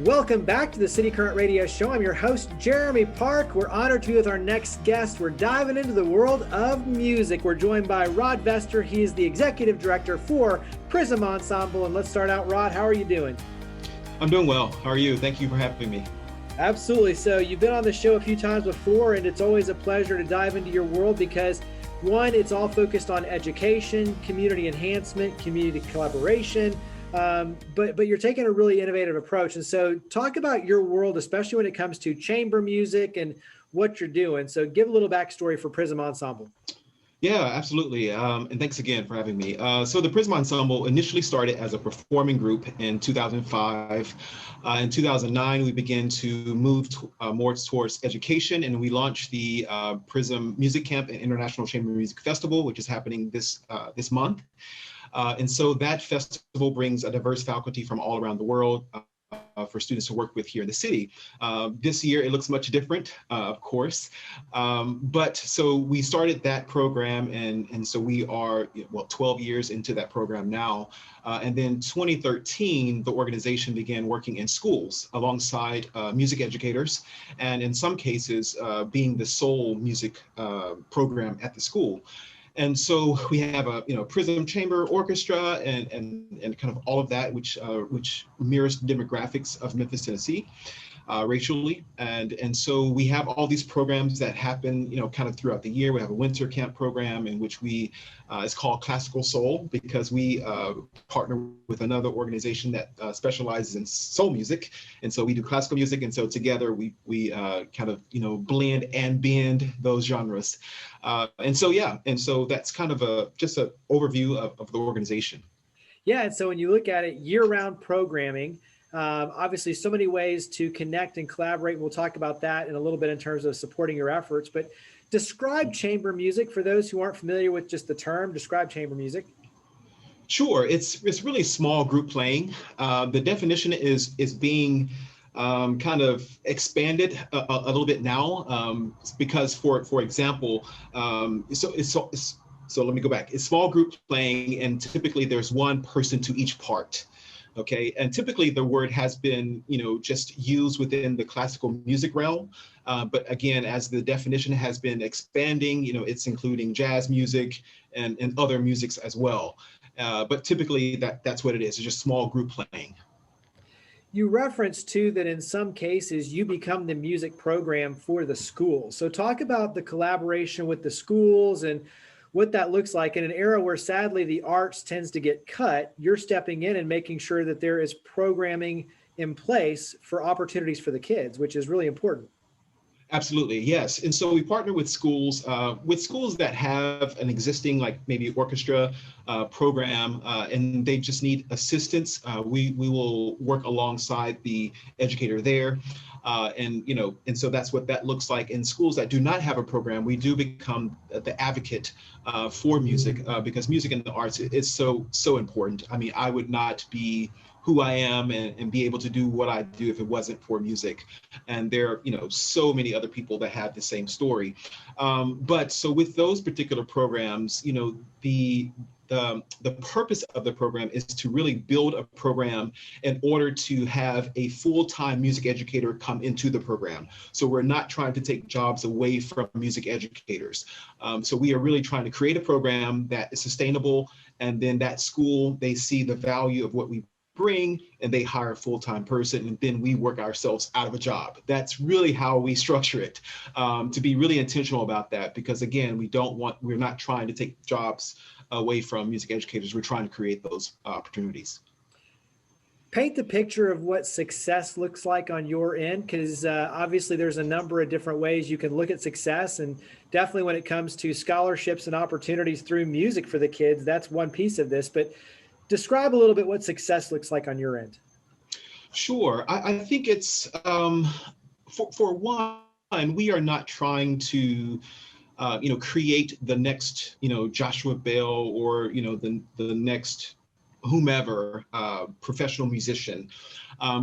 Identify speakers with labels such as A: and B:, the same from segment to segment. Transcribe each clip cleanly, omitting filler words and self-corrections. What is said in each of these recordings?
A: Welcome back to the City Current Radio Show. I'm your host, Jeremy Park. We're honored to be with our next guest. We're diving into the world of music. We're joined by Rod Vester. He is the Executive Director for PRIZM Ensemble. And let's start out, Rod, how are you doing?
B: I'm doing well. How are you? Thank you for having me.
A: Absolutely. So you've been on the show a few times before, and it's always a pleasure to dive into your world because, one, it's all focused on education, community enhancement, community collaboration. But you're taking a really innovative approach. And so talk about your world, especially when it comes to chamber music and what you're doing. So give a little backstory for PRIZM Ensemble.
B: Yeah, absolutely. And thanks again for having me. So the PRIZM Ensemble initially started as a performing group in 2005. In 2009, we began to move more towards education, and we launched the PRIZM Music Camp and International Chamber Music Festival, which is happening this month. And so that festival brings a diverse faculty from all around the world for students to work with here in the city. This year, it looks much different, of course. But so we started that program, and so we are, 12 years into that program now. And then 2013, the organization began working in schools alongside music educators, and in some cases, being the sole music program at the school. And so we have a PRIZM Chamber Orchestra and kind of all of that, which mirrors the demographics of Memphis, Tennessee, racially. And so we have all these programs that happen, kind of throughout the year. We have a winter camp program in which it's called Classical Soul, because we partner with another organization that specializes in soul music. And so we do classical music. And so together we kind of, blend and bend those genres. And so that's kind of just an overview of the organization.
A: Yeah, and so when you look at it, year-round programming, obviously so many ways to connect and collaborate. We'll talk about that in a little bit in terms of supporting your efforts, but describe chamber music for those who aren't familiar with just the term. Describe chamber music.
B: Sure, it's really small group playing. The definition is being kind of expanded a little bit now, because for example, so let me go back. It's small group playing, and typically there's one person to each part. Okay, and typically the word has been, just used within the classical music realm. But again, as the definition has been expanding, it's including jazz music and other musics as well. But typically that's what it is. It's just small group playing.
A: You referenced too that in some cases you become the music program for the school. So talk about the collaboration with the schools and what that looks like in an era where sadly the arts tends to get cut. You're stepping in and making sure that there is programming in place for opportunities for the kids, which is really important.
B: Absolutely, yes. And so we partner with schools that have an existing, like maybe orchestra program, and they just need assistance. We will work alongside the educator there. And so that's what that looks like. In schools that do not have a program, we do become the advocate for music, because music and the arts is so important. I mean, I would not be who I am and be able to do what I do if it wasn't for music. And there are, so many other people that have the same story. But so with those particular programs, the purpose of the program is to really build a program in order to have a full-time music educator come into the program. So we're not trying to take jobs away from music educators. So we are really trying to create a program that is sustainable, and then that school, they see the value of what we bring, and they hire a full-time person, and then we work ourselves out of a job. That's really how we structure it, to be really intentional about that, because again, we're not trying to take jobs away from music educators. We're trying to create those opportunities.
A: Paint the picture of what success looks like on your end, because obviously there's a number of different ways you can look at success, and definitely when it comes to scholarships and opportunities through music for the kids, that's one piece of this. But describe a little bit what success looks like on your end.
B: Sure. I think it's, for one, we are not trying to, create the next, Joshua Bell or, the next whomever, professional musician.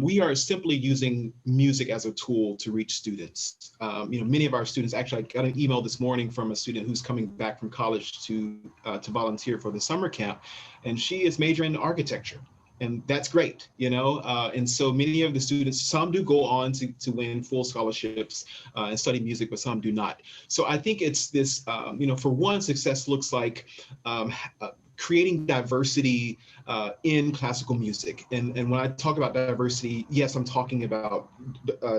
B: We are simply using music as a tool to reach students. Many of our students, actually, I got an email this morning from a student who's coming back from college to volunteer for the summer camp, and she is majoring in architecture. and that's great, and so many of the students, some do go on to win full scholarships and study music, but some do not. So I think it's this, for one, success looks like creating diversity in classical music. And when I talk about diversity, yes, I'm talking about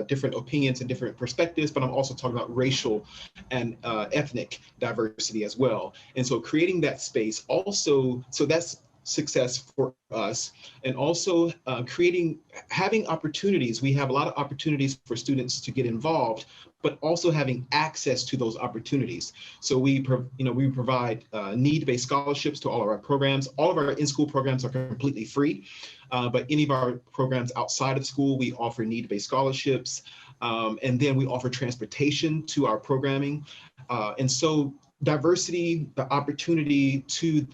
B: different opinions and different perspectives, but I'm also talking about racial and ethnic diversity as well. And so creating that space also, so that's success for us. And also having opportunities. We have a lot of opportunities for students to get involved, but also having access to those opportunities. So we provide need-based scholarships to all of our programs. All of our in-school programs are completely free, but any of our programs outside of school, we offer need-based scholarships. And then we offer transportation to our programming. And so diversity, the opportunity to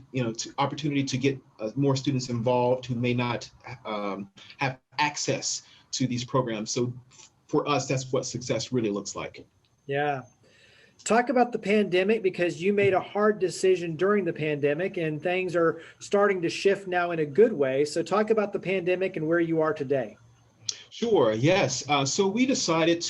B: get more students involved who may not have access to these programs. So for us, that's what success really looks like.
A: Yeah. Talk about the pandemic, because you made a hard decision during the pandemic and things are starting to shift now in a good way. So talk about the pandemic and where you are today.
B: Sure, yes. So we decided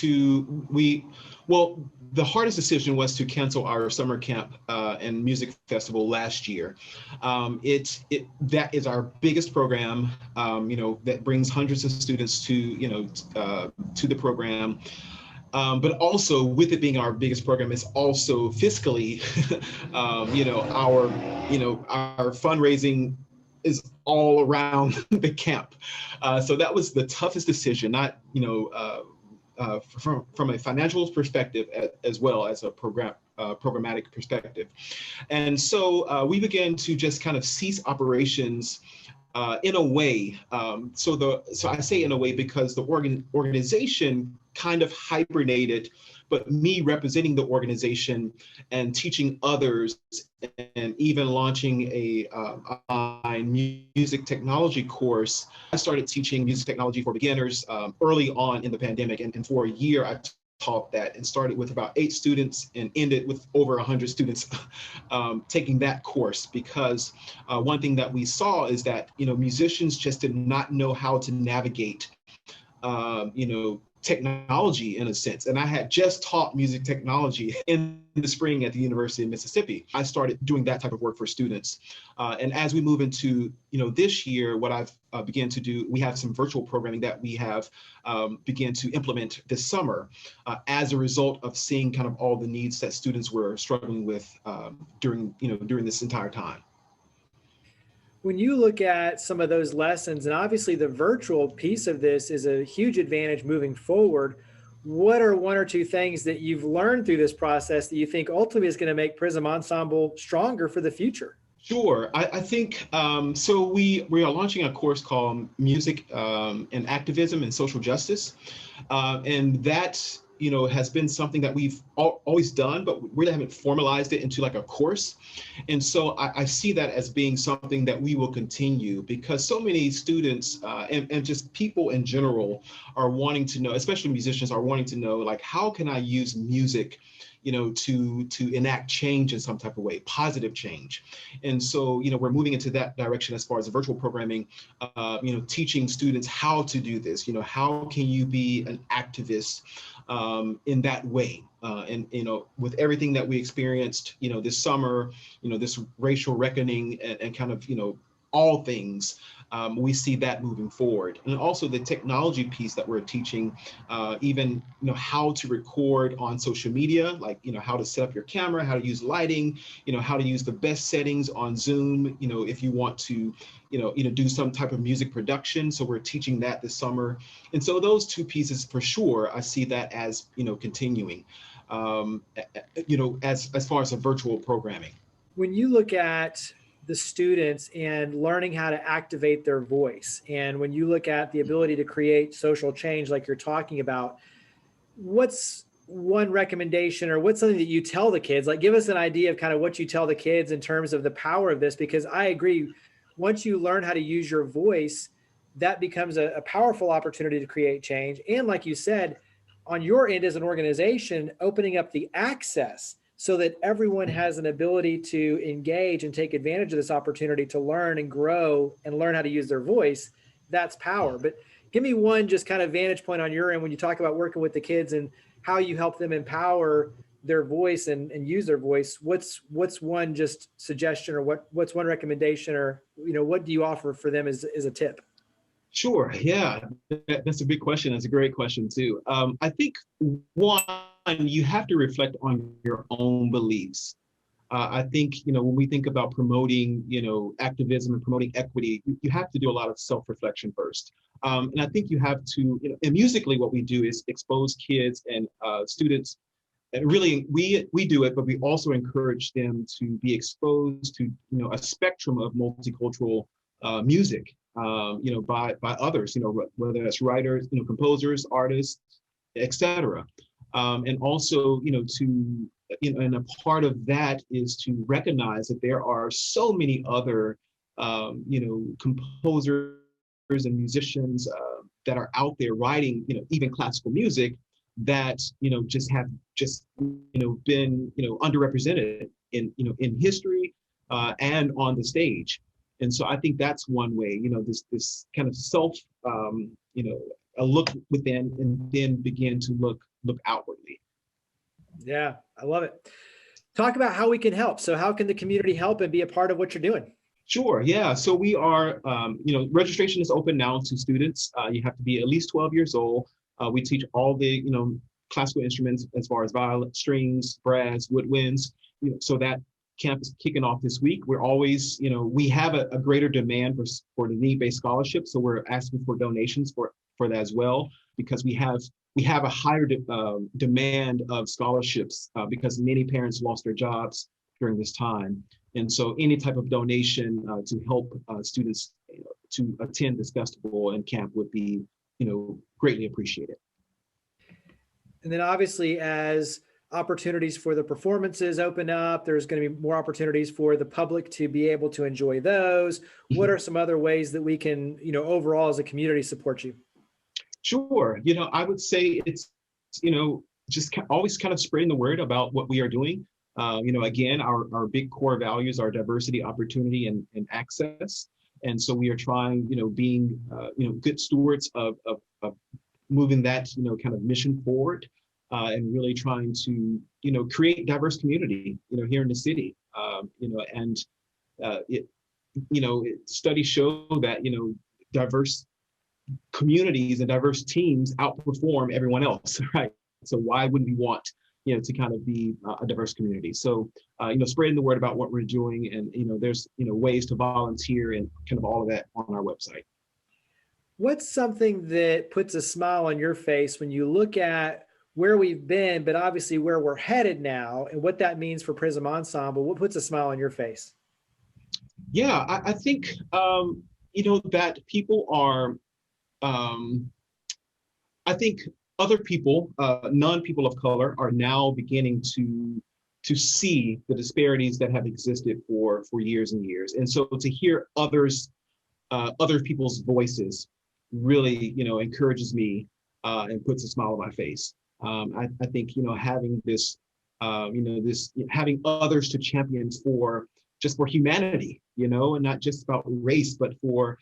B: the hardest decision was to cancel our summer camp and music festival last year. That is our biggest program, that brings hundreds of students to the program. But also, with it being our biggest program, it's also fiscally, our fundraising is all around the camp. So that was the toughest decision, not, from a financial perspective as well as a programmatic perspective. And so we began to just kind of cease operations in a way. So I say in a way because the organization kind of hibernated, but me representing the organization and teaching others and even launching a music technology course. I started teaching music technology for beginners early on in the pandemic. And for a year, I taught that and started with about 8 students and ended with over 100 students taking that course, because one thing that we saw is that, musicians just did not know how to navigate, technology in a sense. And I had just taught music technology in the spring at the University of Mississippi. I started doing that type of work for students. And as we move into, this year, what I've began to do, we have some virtual programming that we have began to implement this summer as a result of seeing kind of all the needs that students were struggling with during this entire time.
A: When you look at some of those lessons, and obviously the virtual piece of this is a huge advantage moving forward, what are 1 or 2 things that you've learned through this process that you think ultimately is going to make PRIZM Ensemble stronger for the future?
B: Sure. I think so. We are launching a course called Music and Activism and Social Justice, and that has been something that we've always done, but we really haven't formalized it into like a course. And so I see that as being something that we will continue, because so many students and just people in general are wanting to know, especially musicians are wanting to know, like, how can I use music to enact change in some type of way, positive change. And so, we're moving into that direction as far as virtual programming, teaching students how to do this. How can you be an activist in that way? And, with everything that we experienced, this summer, this racial reckoning and kind of, all things, we see that moving forward. And also the technology piece that we're teaching, even, how to record on social media, like, how to set up your camera, how to use lighting, how to use the best settings on Zoom, if you want to, do some type of music production. So we're teaching that this summer. And so those 2 pieces for sure, I see that as, continuing, as far as the virtual programming.
A: When you look at the students and learning how to activate their voice, and when you look at the ability to create social change like you're talking about, what's one recommendation or what's something that you tell the kids? Like, give us an idea of kind of what you tell the kids in terms of the power of this, because I agree, once you learn how to use your voice, that becomes a powerful opportunity to create change. And like you said, on your end as an organization, opening up the access so that everyone has an ability to engage and take advantage of this opportunity to learn and grow and learn how to use their voice, that's power. But give me one just kind of vantage point on your end when you talk about working with the kids and how you help them empower their voice and use their voice. What's one just suggestion, or what's one recommendation, or what do you offer for them as a tip?
B: Sure. Yeah, that's a big question. That's a great question too. I think one, you have to reflect on your own beliefs. I think, when we think about promoting, activism and promoting equity, you have to do a lot of self-reflection first. And I think you have to, and musically what we do is expose kids and students. And really, we do it, but we also encourage them to be exposed to, a spectrum of multicultural music, by others, whether that's writers, composers, artists, etc. And also, and a part of that is to recognize that there are so many other, composers and musicians that are out there writing, even classical music that, just been, underrepresented in history and on the stage. And so I think that's one way, this kind of self, a look within and then begin to look outwardly.
A: Yeah, I love it. Talk about how we can help. So how can the community help and be a part of what you're doing?
B: Sure. Yeah. So we are, registration is open now to students. You have to be at least 12 years old. We teach all the, classical instruments as far as violin, strings, brass, woodwinds, so that camp is kicking off this week. We're always, we have a greater demand for the need-based scholarship. So we're asking for donations for that as well, because we have a higher demand of scholarships because many parents lost their jobs during this time. And so any type of donation to help students to attend this festival and camp would be, greatly appreciated.
A: And then obviously, as opportunities for the performances open up, there's going to be more opportunities for the public to be able to enjoy those. What are some other ways that we can, overall as a community support you?
B: Sure. I would say it's, just always kind of spreading the word about what we are doing. Again, our big core values are diversity, opportunity, and access. And so we are trying, being, good stewards of moving that, kind of mission forward, and really trying to, create diverse community, here in the city. Studies show that, diverse communities and diverse teams outperform everyone else, right? So why wouldn't we want, to kind of be a diverse community? So, spreading the word about what we're doing, and, there's, ways to volunteer and kind of all of that on our website.
A: What's something that puts a smile on your face when you look at where we've been, but obviously where we're headed now and what that means for PRIZM Ensemble? What puts a smile on your face?
B: Yeah, I think, that people are, I think other people, non-people of color, are now beginning to see the disparities that have existed for years and years. And so to hear other people's voices really, encourages me and puts a smile on my face. I think, having this, having others to champion for humanity, and not just about race, but for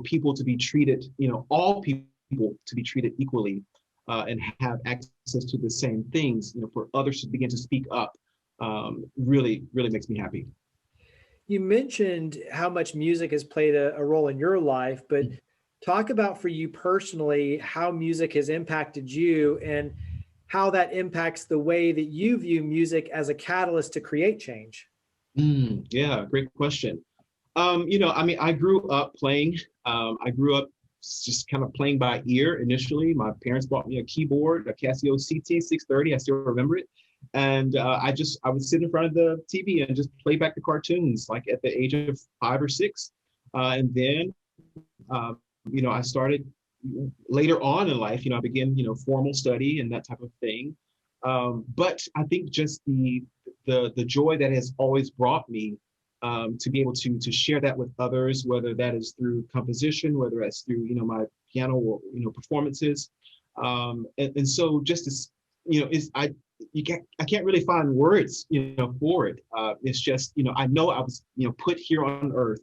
B: people to be treated, all people to be treated equally and have access to the same things, for others to begin to speak up, really, really makes me happy.
A: You mentioned how much music has played a role in your life, but talk about for you personally, how music has impacted you and how that impacts the way that you view music as a catalyst to create change.
B: Yeah, great question. I grew up playing. I grew up just kind of playing by ear initially. My parents bought me a keyboard, a Casio CT630. I still remember it. And I would sit in front of the TV and just play back the cartoons, like at the age of 5 or 6. And then, I started later on in life, I began, formal study and that type of thing. But I think just the joy that has always brought me to be able to share that with others, whether that is through composition, whether that's through, my piano or, performances. And so just as, I can't really find words, for it. It's just, I know I was, put here on earth,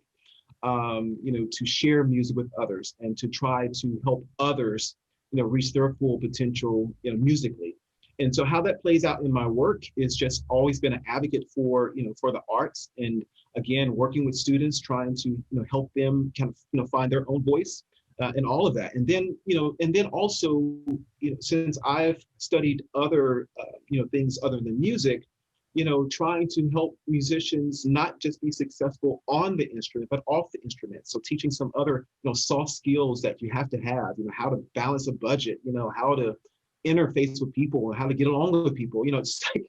B: to share music with others and to try to help others, reach their full potential, musically. And so how that plays out in my work is just always been an advocate for, for the arts. And again, working with students, trying to, help them kind of, find their own voice and all of that. And then also, since I've studied other, things other than music, trying to help musicians not just be successful on the instrument, but off the instrument. So teaching some other, soft skills that you have to have, how to balance a budget, how to interface with people and how to get along with people. It's like,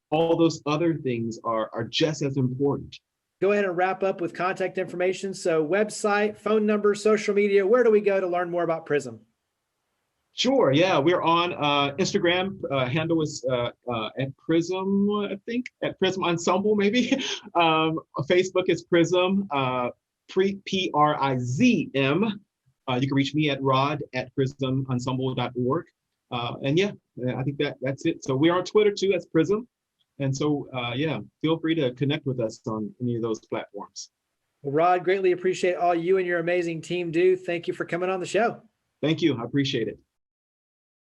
B: all those other things are just as important.
A: Go ahead and wrap up with contact information. So website, phone number, social media, where do we go to learn more about PRIZM?
B: Sure. Yeah, we're on Instagram. Handle is at PRIZM, I think, at PRIZM Ensemble, maybe. Facebook is PRIZM, PRIZM. You can reach me at rod@prizmensemble.org. And yeah, I think that's it. So we're on Twitter too, as PRIZM. And so, feel free to connect with us on any of those platforms.
A: Well, Rod, greatly appreciate all you and your amazing team do. Thank you for coming on the show.
B: Thank you. I appreciate it.